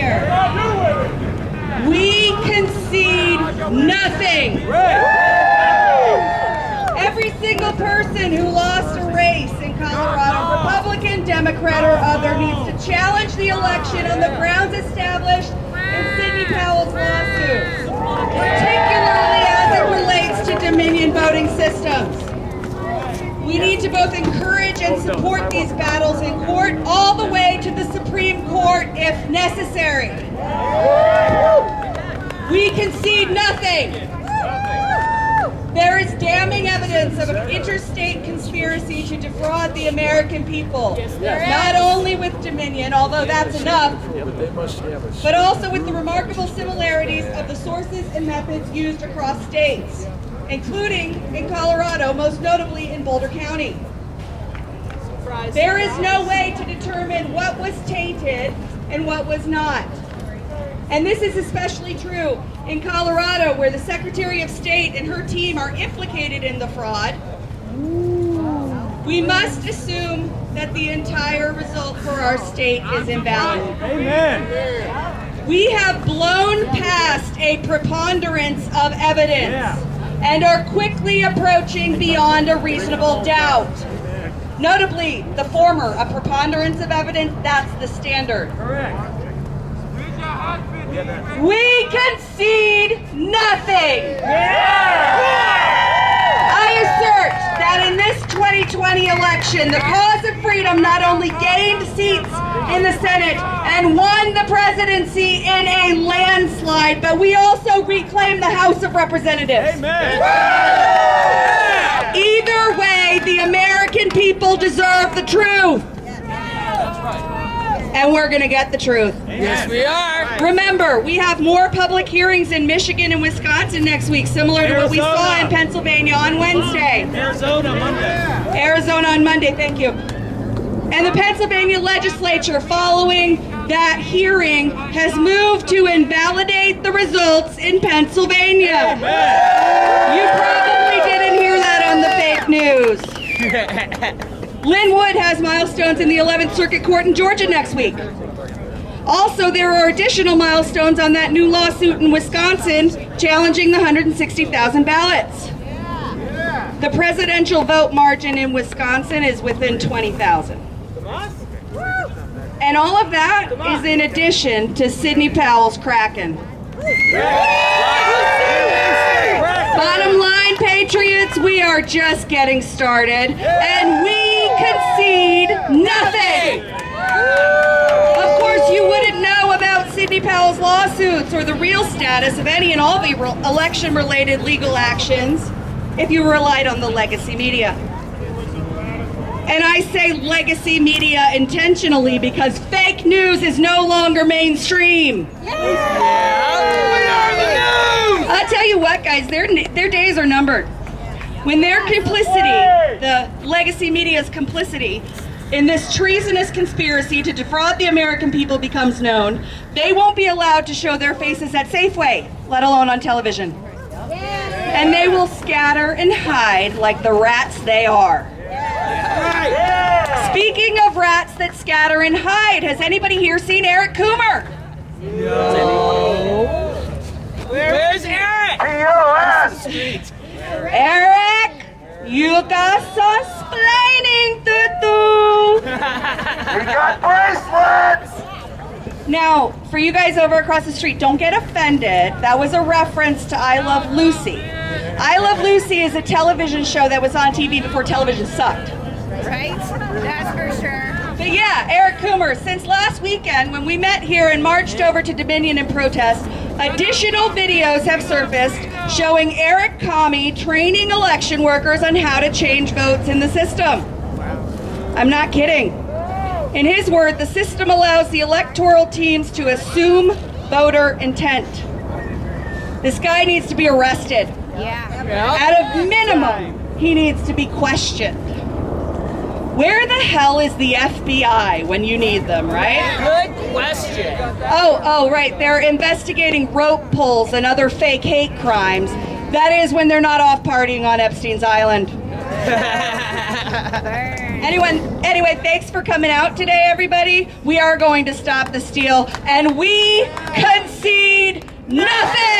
here. We concede nothing. Every single person who lost a race in Colorado, Republican, Democrat, or other, needs to challenge the election on the grounds established in Sidney Powell's lawsuit, particularly as it relates to Dominion voting systems. We need to both encourage and support these battles in court, all the way to the Supreme Court if necessary. We concede nothing. There is damning evidence of an interstate conspiracy to defraud the American people, not only with Dominion, although that's enough, but also with the remarkable similarities of the sources and methods used across states, including in Colorado, most notably in Boulder County. There is no way to determine what was tainted and what was not. And this is especially true in Colorado, where the Secretary of State and her team are implicated in the fraud. We must assume that the entire result for our state is invalid. Amen. We have blown past a preponderance of evidence and are quickly approaching beyond a reasonable doubt. Notably, the former, a preponderance of evidence, that's the standard. Correct. We concede nothing. I assert that in this 2020 election, the cause of freedom not only gained seats in the Senate and won the presidency in a landslide, but we also reclaimed the House of Representatives. Amen. Either way, the American people deserve the truth. And we're going to get the truth. Yes, we are. Remember, we have more public hearings in Michigan and Wisconsin next week, similar to what we saw in Pennsylvania on Wednesday. Arizona Monday. Arizona on Monday, thank you. And the Pennsylvania legislature, following that hearing, has moved to invalidate the results in Pennsylvania. You probably didn't hear that on the fake news. Linwood has milestones in the 11th Circuit Court in Georgia next week. Also, there are additional milestones on that new lawsuit in Wisconsin challenging the 160,000 ballots. The presidential vote margin in Wisconsin is within 20,000. And all of that is in addition to Sidney Powell's Kraken. Bottom line, patriots, we are just getting started, and we concede nothing. Of course, you wouldn't know about Sidney Powell's lawsuits or the real status of any and all the election-related legal actions if you relied on the legacy media. And I say legacy media intentionally because fake news is no longer mainstream. I'll tell you what, guys, their days are numbered. When their complicity, the legacy media's complicity, in this treasonous conspiracy to defraud the American people becomes known, they won't be allowed to show their faces at Safeway, let alone on television. And they will scatter and hide like the rats they are. Speaking of rats that scatter and hide, has anybody here seen Eric Coomer? No. Where's Eric? POS! Eric, you got splaining to do. We got bracelets! Now, for you guys over across the street, don't get offended. That was a reference to I Love Lucy. I Love Lucy is a television show that was on TV before television sucked. Right? That's for sure. But yeah, Eric Coomer, since last weekend when we met here and marched over to Dominion in protest, additional videos have surfaced showing Eric Comey training election workers on how to change votes in the system. I'm not kidding. In his word, the system allows the electoral teams to assume voter intent. This guy needs to be arrested. Yeah. At a minimum, he needs to be questioned. Where the hell is the FBI when you need them, right? Good question. Oh, right. They're investigating rope pulls and other fake hate crimes. That is when they're not off partying on Epstein's Island. Burn. Anyway, thanks for coming out today, everybody. We are going to stop the steal, and we concede nothing!